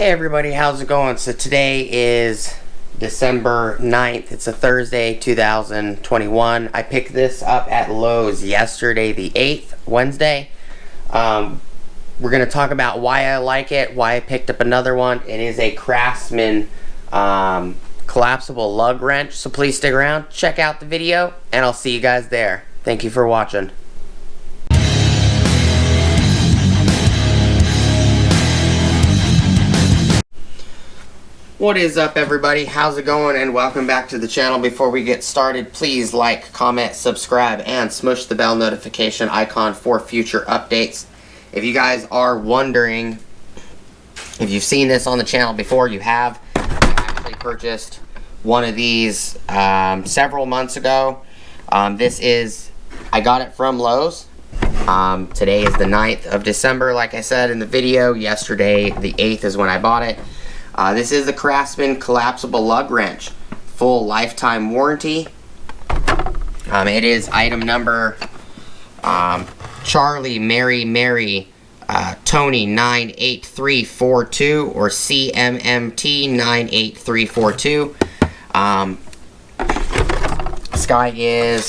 Hey everybody, how's it going? So today is December 9th. It's a Thursday, 2021. I picked this up at Lowe's yesterday, the 8th, Wednesday. We're going to talk about why I like it, why I picked up another one. It is a Craftsman Collapsible Lug wrench. So please stick around, check out the video, and I'll see you guys there. Thank you for watching. What is up everybody, how's it going, and welcome back to the channel. Before we get started, please like, comment, subscribe, and smush the bell notification icon for future updates. If you guys are wondering if you've seen this on the channel before, you have. I actually purchased one of these several months ago. I got it from Lowe's. Today is the 9th of December, like I said in the video. Yesterday, the 8th, is when I bought it. This is the Craftsman Collapsible Lug wrench, full lifetime warranty. It is item number Charlie Mary Tony 98342 or CMMT98342. This guy is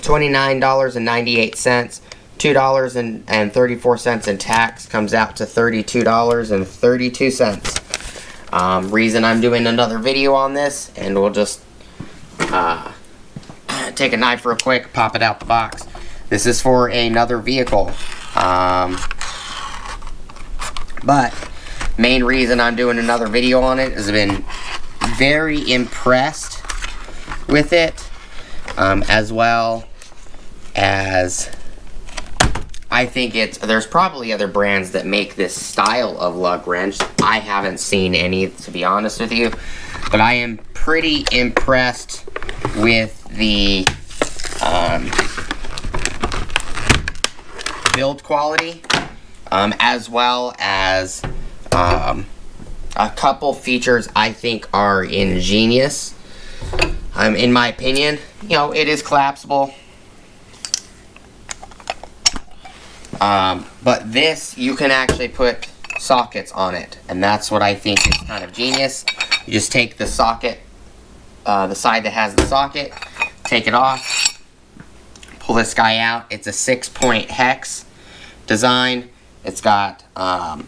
$29.98. $2.34 in tax comes out to $32.32. Reason I'm doing another video on this, and we'll just take a knife real quick, pop it out the box. This is for another vehicle, but main reason I'm doing another video on it is I've been very impressed with it, as well as I think there's probably other brands that make this style of lug wrench. I haven't seen any, to be honest with you, but I am pretty impressed with the build quality, as well as a couple features I think are ingenious. In my opinion, you know, it is collapsible. But this, you can actually put sockets on it, and that's what I think is kind of genius. You just take the socket, the side that has the socket, take it off, pull this guy out. It's a 6-point hex design. It's got ball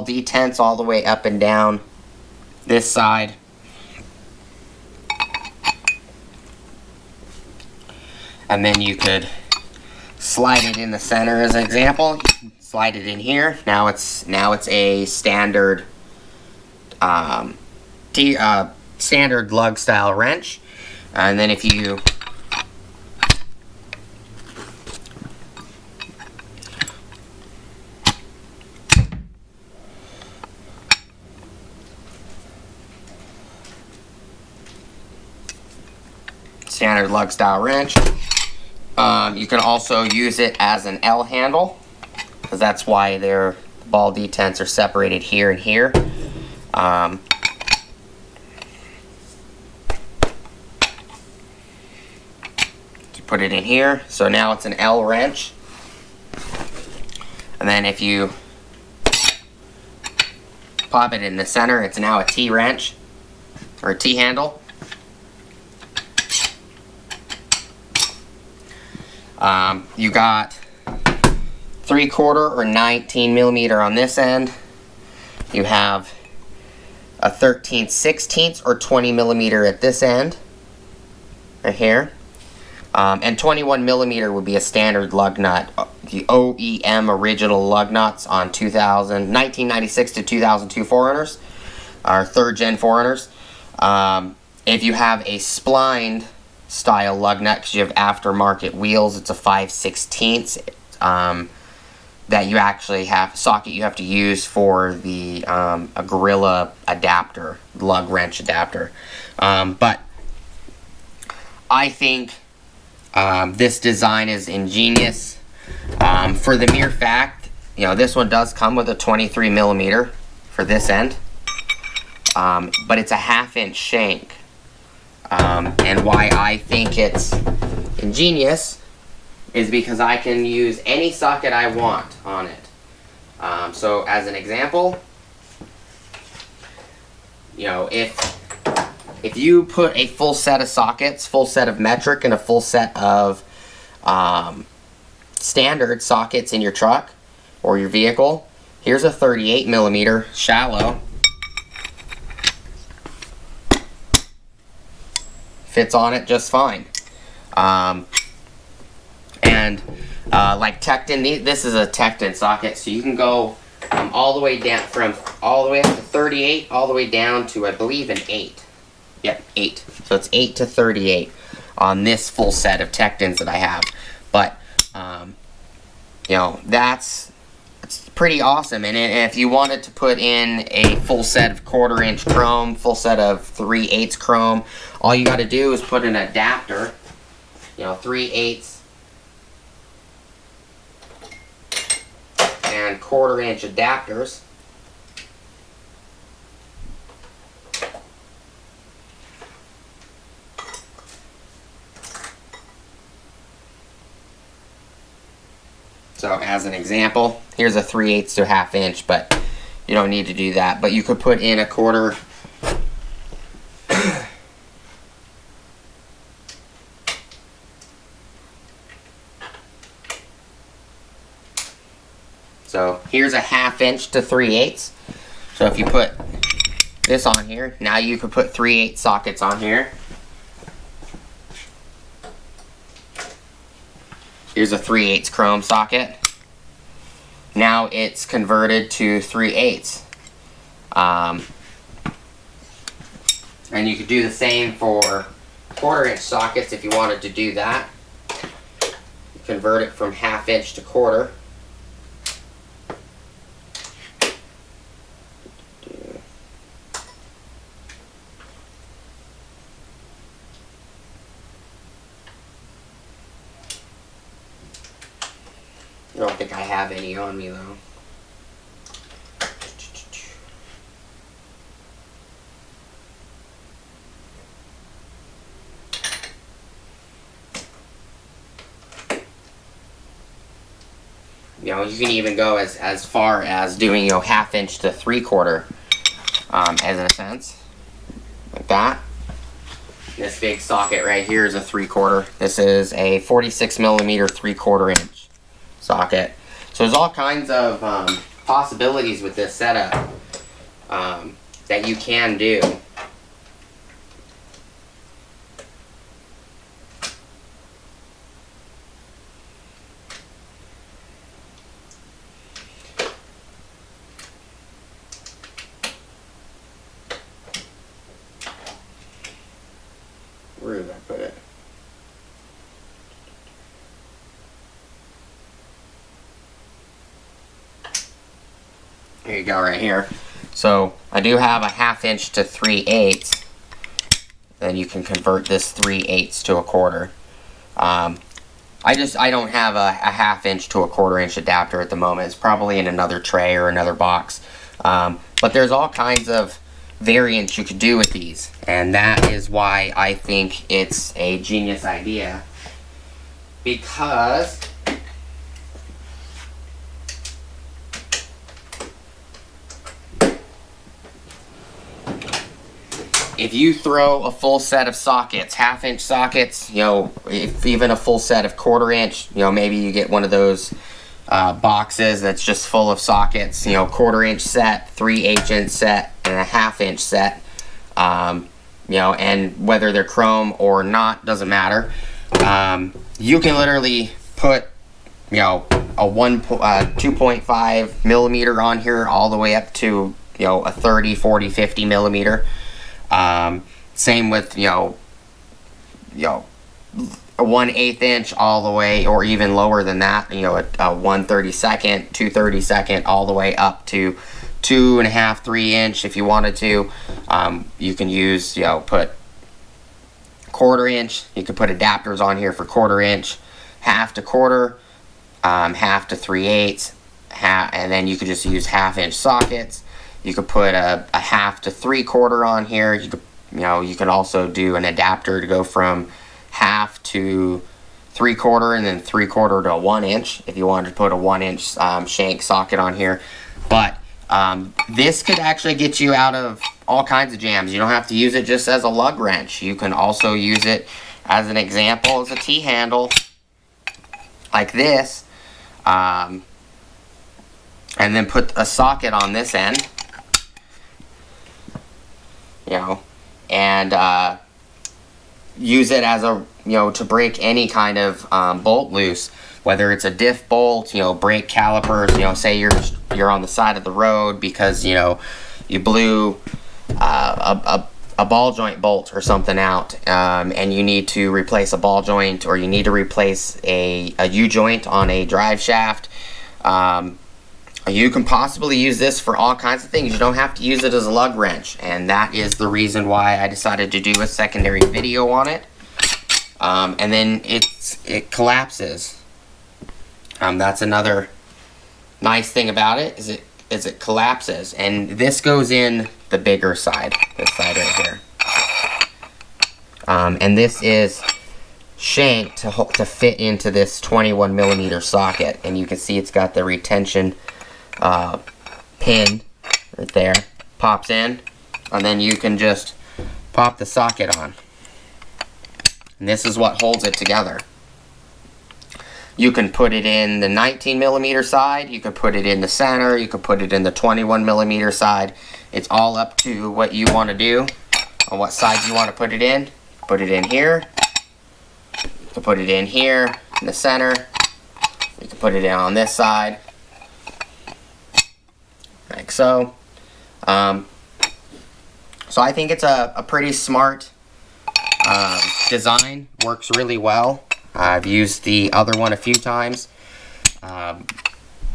detents all the way up and down this side. And then you could slide it in the center as an example. Slide it in here. Now it's a standard standard lug style wrench. And then if you standard lug style wrench. You can also use it as an L handle, because that's why their ball detents are separated here and here. You put it in here, so now it's an L wrench. And then if you pop it in the center, it's now a T wrench, or a T handle. You got 3/4 or 19 millimeter on this end. You have a 13/16 or 20 millimeter at this end, right here. And 21 millimeter would be a standard lug nut. The OEM original lug nuts on 1996 to 2002 4Runners, or 3rd gen 4Runners. If you have a splined style lug nut, because you have aftermarket wheels, it's a 5/16 that you actually have socket you have to use for the a Gorilla adapter, lug wrench adapter. But I think this design is ingenious, for the mere fact, you know, this one does come with a 23 millimeter for this end, but it's a 1/2 inch shank. And why I think it's ingenious is because I can use any socket I want on it. So as an example, you know, if you put a full set of sockets, full set of metric, and a full set of standard sockets in your truck or your vehicle, here's a 38mm shallow. Fits on it just fine. Like Tecton, this is a Tecton socket, so you can go all the way down all the way up to 38, all the way down to, I believe, an 8. Yep, 8. So it's 8 to 38 on this full set of Tectons that I have. But you know, it's pretty awesome. And if you wanted to put in a full set of 1/4 inch chrome, full set of 3/8 chrome, all you got to do is put an adapter, you know, 3/8 and 1/4 inch adapters. So as an example, here's a 3/8 to 1/2 inch, but you don't need to do that. But you could put in a 1/4. So here's a 1/2 inch to 3/8. So if you put this on here, now you could put 3/8 sockets on here. Here's a 3/8 chrome socket. Now it's converted to 3/8. And you could do the same for 1/4 inch sockets if you wanted to do that. Convert it from 1/2 inch to 1/4. I don't think I have any on me though. You know, you can even go as far as doing, you know, 1/2 inch to 3/4, as in a sense, like that. This big socket right here is a 3/4. This is a 46mm 3/4 inch socket. So there's all kinds of possibilities with this setup that you can do. Where did I put it? Here you go, right here. So I do have a 1/2 inch to 3/8. Then you can convert this 3/8 to a 1/4. I don't have a 1/2 inch to a 1/4 inch adapter at the moment. It's probably in another tray or another box. But there's all kinds of variants you could do with these, and that is why I think it's a genius idea, because if you throw a full set of sockets, 1/2 inch sockets, you know, if even a full set of 1/4 inch, you know, maybe you get one of those boxes that's just full of sockets, you know, 1/4 inch set, 3/8 inch set, and a 1/2 inch set, you know, and whether they're chrome or not, doesn't matter. You can literally put, you know, a 2.5mm on here all the way up to, you know, a 30, 40, 50mm. Same with, you know, a 1/8 inch all the way, or even lower than that, you know, a 1/32, 2/32, all the way up to 2.5, 3 inch if you wanted to. You can use, you know, put 1/4 inch. You could put adapters on here for 1/4 inch, 1/2 to 1/4, 1/2 to 3/8, and then you could just use 1/2 inch sockets. You could put a 1/2 to 3/4 on here. You could, you know, you can also do an adapter to go from 1/2 to 3/4, and then 3/4 to a 1 inch if you wanted to put a 1 inch shank socket on here. But this could actually get you out of all kinds of jams. You don't have to use it just as a lug wrench. You can also use it as an example as a T-handle like this, and then put a socket on this end, you know, and use it as a, you know, to break any kind of bolt loose, whether it's a diff bolt, you know, brake calipers, you know, say you're on the side of the road because, you know, you blew a ball joint bolt or something out, and you need to replace a ball joint, or you need to replace a U-joint on a drive shaft. You can possibly use this for all kinds of things. You don't have to use it as a lug wrench, and that is the reason why I decided to do a secondary video on it. And then it collapses. That's another nice thing about it, is it collapses, and this goes in the bigger side, this side right here. And this is shanked to fit into this 21mm socket, and you can see it's got the retention pin right there, pops in, and then you can just pop the socket on, and this is what holds it together. You can put it in the 19mm side, you can put it in the center, you can put it in the 21mm side. It's all up to what you want to do, on what side you want to put it in. Put it in here, you can put it in here, in the center, you can put it in on this side, like so. So I think it's a pretty smart design, works really well. I've used the other one a few times, a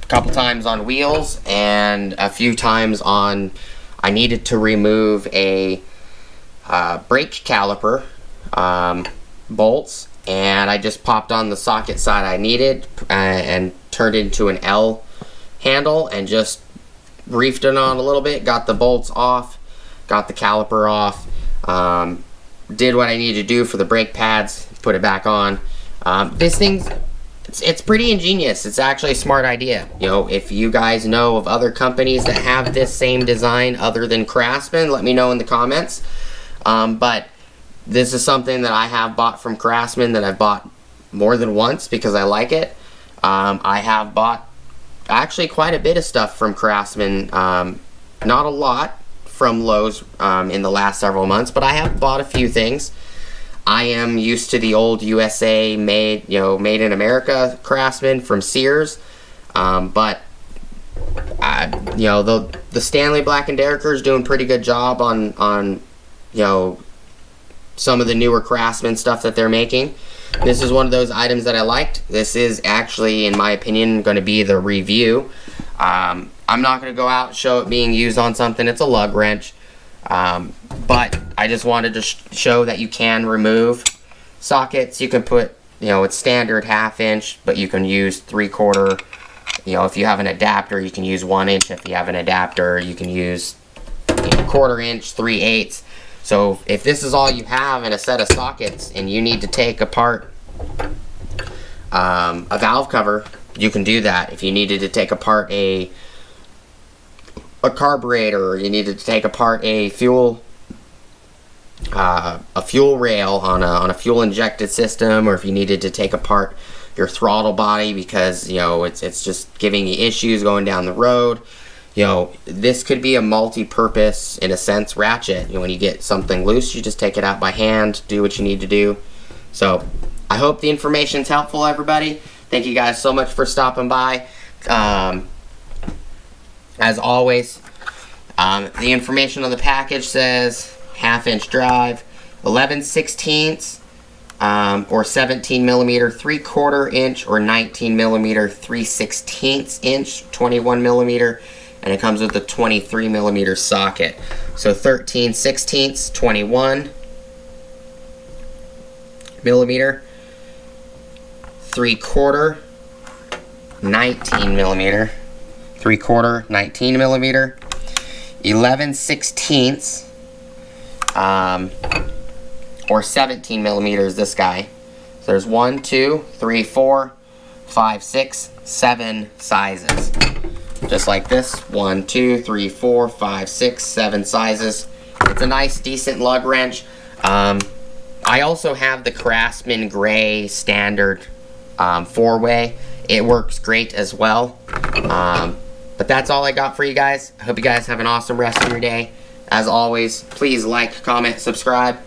couple times on wheels, and a few times on, I needed to remove a brake caliper bolts, and I just popped on the socket side I needed and turned it into an L handle and just reefed it on a little bit, got the bolts off, got the caliper off, did what I needed to do for the brake pads, put it back on. This thing's, it's pretty ingenious. It's actually a smart idea. You know, if you guys know of other companies that have this same design other than Craftsman, let me know in the comments. But this is something that I have bought from Craftsman, that I've bought more than once because I like it. I have bought actually quite a bit of stuff from Craftsman, not a lot from Lowe's in the last several months, but I have bought a few things. I am used to the old USA made, you know, made in America Craftsman from Sears, but you know, the Stanley Black & Decker is doing a pretty good job on you know, some of the newer Craftsman stuff that they're making. This is one of those items that I liked. This is actually, in my opinion, going to be the review. I'm not going to go out and show it being used on something. It's a lug wrench. But I just wanted to show that you can remove sockets. You can put, you know, it's standard 1/2 inch, but you can use 3/4. You know, if you have an adapter, you can use 1 inch. If you have an adapter, you can use, you know, 1/4 inch, 3/8. So if this is all you have in a set of sockets and you need to take apart a valve cover, you can do that. If you needed to take apart a carburetor, or you needed to take apart a fuel rail on a fuel injected system, or if you needed to take apart your throttle body because, you know, it's just giving you issues going down the road, you know, this could be a multi-purpose, in a sense, ratchet. You know, when you get something loose, you just take it out by hand, do what you need to do. So I hope the information's helpful, everybody. Thank you guys so much for stopping by. As always, the information on the package says 1/2 inch drive, 11/16 or 17mm 3/4 inch, or 19mm 3/16 inch 21mm, and it comes with a 23mm socket. So 13/16 21mm, 3/4 19mm, 3/4 19mm, 11/16 or 17mm, this guy. So there's 1, 2, 3, 4, 5, 6, 7 sizes. just like this. 1, 2, 3, 4, 5, 6, 7 sizes. It's a nice, decent lug wrench. I also have the Craftsman Gray Standard 4-way. It works great as well. But that's all I got for you guys. I hope you guys have an awesome rest of your day. As always, please like, comment, subscribe.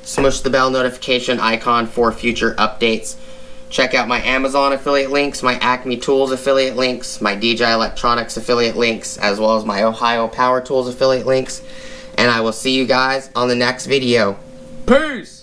Smush the bell notification icon for future updates. Check out my Amazon affiliate links, my Acme Tools affiliate links, my DJI Electronics affiliate links, as well as my Ohio Power Tools affiliate links. And I will see you guys on the next video. Peace!